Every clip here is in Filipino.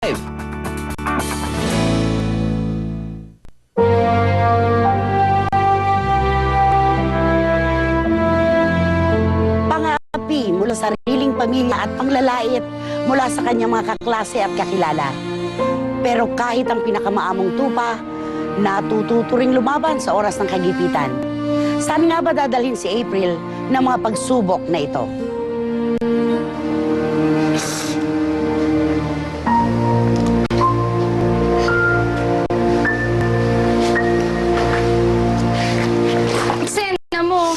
Pangapi mula sa sariling pamilya at panglalait mula sa kanyang mga kaklase at kakilala. Pero kahit ang pinakamaamong tupa, natututuring lumaban sa oras ng kagipitan. Saan nga ba dadalhin si April ng mga pagsubok na ito? Eksena mo.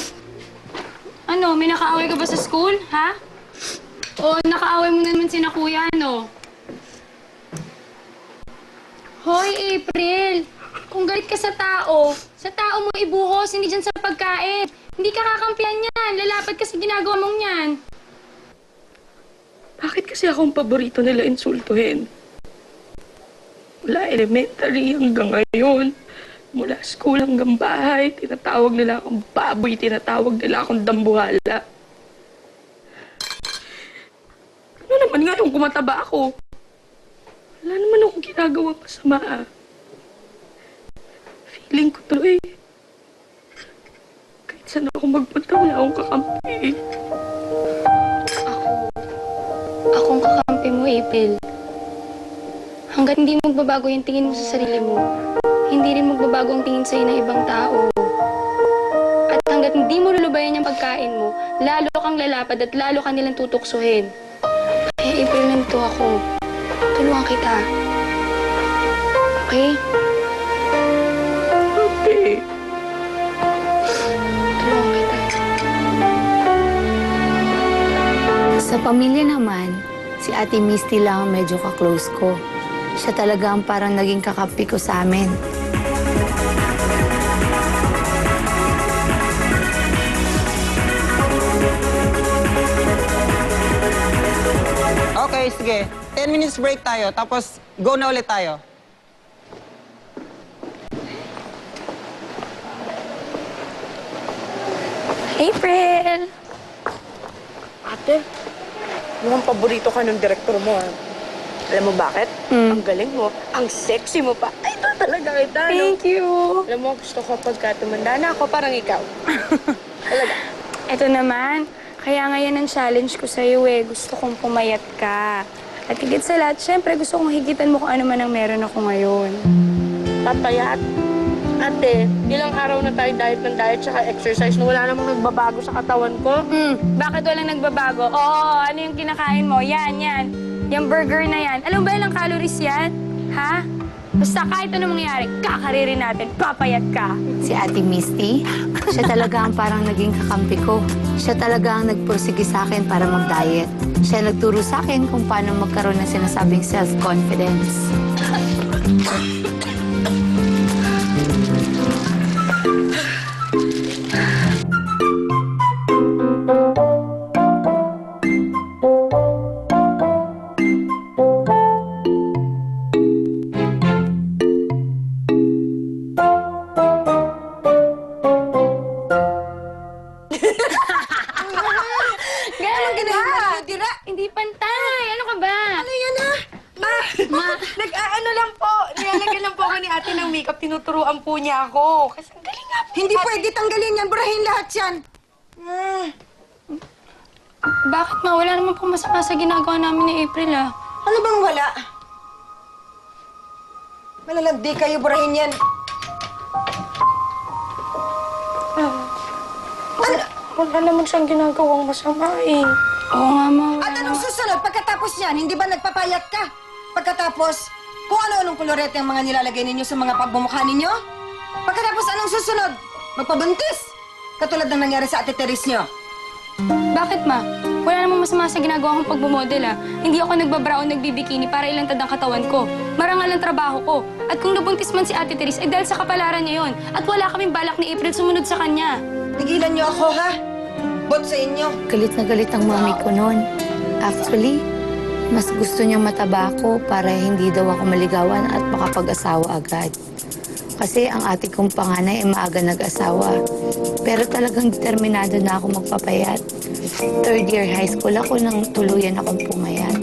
Ano, may nakaaway ka ba sa school, ha? O nakaaway mo naman sina kuya, ano? Hoy, April! Kung galit ka sa tao mo ibuhos, hindi dyan sa pagkain. Hindi ka kakampihan yan. Lalapad ka sa ginagawa mong yan. Bakit kasi akong paborito nila insultuhin? Mula elementary hanggang ngayon, mula school hanggang bahay, tinatawag nila akong baboy, tinatawag nila akong dambuhala. Ano naman nga yung kumataba ako? Wala naman akong ginagawa masama. Feeling ko tuloy, kahit saan ako magpunta, wala akong kakampi. Akong kakampi mo, April. Hanggat hindi magbabago yung tingin mo sa sarili mo, hindi rin magbabago ang tingin sa'yo ng ibang tao. At hanggat hindi mo lulubayan yung pagkain mo, lalo kang lalapad at lalo ka nilang tutuksuhin. Kaya April, nandito ako. Tulungan kita. Okay? Okay. Tulungan kita. Sa pamilya naman, si Ate Misty lang ang medyo ka-close ko. Siya talaga ang parang naging kakampi ko sa amin. Okay, sige. 10 minutes break tayo, tapos go na ulit tayo. April! Ate, mukhang paborito ka ng direktor mo, ha? Alam mo bakit? Ang galing mo, ang sexy mo pa. Ay, ito talaga kita, no? Thank you! Alam mo, gusto ko pagka tumanda na ako, parang ikaw. Talaga. Ito naman, kaya ngayon ang challenge ko sa'yo eh. Gusto kong pumayat ka. At higit sa lahat, syempre gusto kong higitan mo kung ano man ang meron ako ngayon. Papayat. Ate, ilang araw na tayo diet ng diet tsaka exercise na wala namang nagbabago sa katawan ko. Bakit walang nagbabago? Oo, ano yung kinakain mo? Yan, yan. Yung burger na yan. Alam mo ba ilang calories yan? Ha? Basta kahit ano mangyari, kakaririn natin, papayat ka. Si Ate Misty, siya talaga ang parang naging kakampi ko. Siya talaga ang nagpursige sa akin para mag-diet. Siya nagturo sa akin kung paano magkaroon ng sinasabing self-confidence. Hindi pantay. Ano ka ba? Ano yan, ha? Nag-aano lang po. Nilalagyan lang po ako ni ate ng makeup. Tinuturuan po niya ako. Kasi ang galing nga po. Hindi pwede tanggalin yan, burahin lahat yan. Bakit ma? Wala naman pong masama sa ginagawa namin ni April, ah. Ano bang wala? Malalandi kayo, burahin yan. Wala naman siyang ginagawang masama, eh. Oo nga, ma. At anong susunod? Pagkatapos yan, hindi ba nagpapayat ka? Pagkatapos, kung ano-anong kolorete ang mga nilalagay ninyo sa mga pagbumukha ninyo? Pagkatapos, anong susunod? Magpabuntis? Katulad ng nangyari sa Ate Teres nyo. Bakit, ma? Wala namang masama sa ginagawa kong pagmumodel, ah. Hindi ako nagbabra o nagbibikini para ilantad ang katawan ko. Marangal ang trabaho ko. At kung nabuntis man si Ate Teres, ay dahil sa kapalaran niya yun. At wala kaming balak ni April sumunod sa kanya. Tigilan nyo ako, ha? Bot sa inyo. Galit na galit ang mami ko noon. Actually, mas gusto niyang mataba ako para hindi daw ako maligawan at makapag-asawa agad. Kasi ang ate kong panganay ay maaga nag-asawa. Pero talagang determinado na ako magpapayat. Third year high school ako nang tuluyan akong pumayat.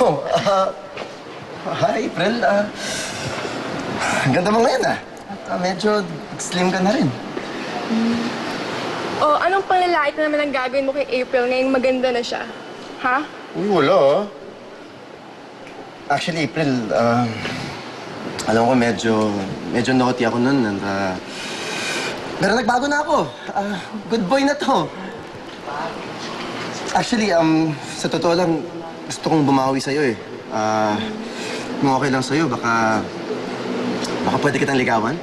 Oh, hi, April. Ang ganda mo ngayon, medyo slim ka na rin. Oh, anong panlalait na naman ang gagawin mo kay April ngayong maganda na siya? Ha? Uy, wala, Actually, April, alam ko medyo naughty ako nun. And, pero nagbago na ako. Good boy na to. Actually, sa totoo lang, gusto kong bumawi sa'yo eh. Kung okay lang sa'yo, baka pwede kitang ligawan?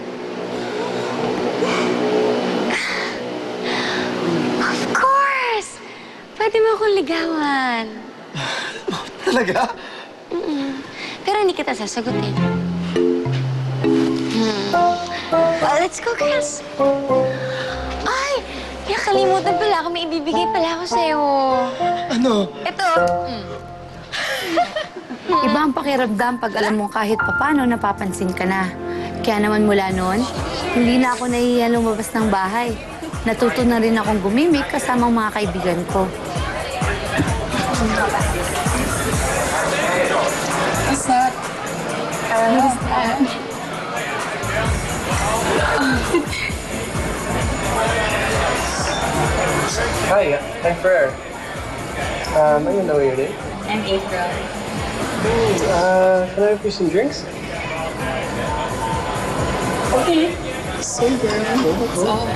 Of course! Pwede mo akong ligawan. Talaga? Pero hindi kita sasagutin. Well, let's go, girls. Ay! Nakalimutan pala ako. May ibibigay pala ako sa'yo. Ano? Ito. Iba ang pakiramdam pag alam mo kahit papano napapansin ka na. Kaya naman mula noon, hindi na ako nahihiya lumabas ng bahay. Natuto na rin akong gumimik kasama ang mga kaibigan ko. What's that? What is that? Hi, I'm Fer. I don't know your name. I'm April. Can I have you some drinks? Okay. So girl.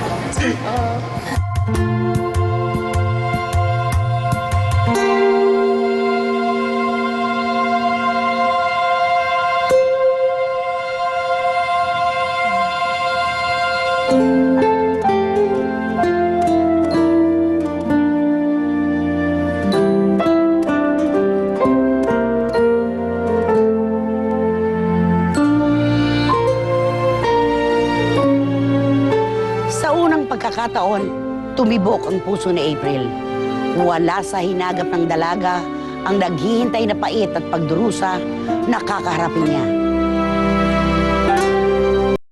Sa unang pagkakataon, tumibok ang puso ni April. Wala sa hinagap ng dalaga ang naghihintay na pait at pagdurusa na kakaharapin niya.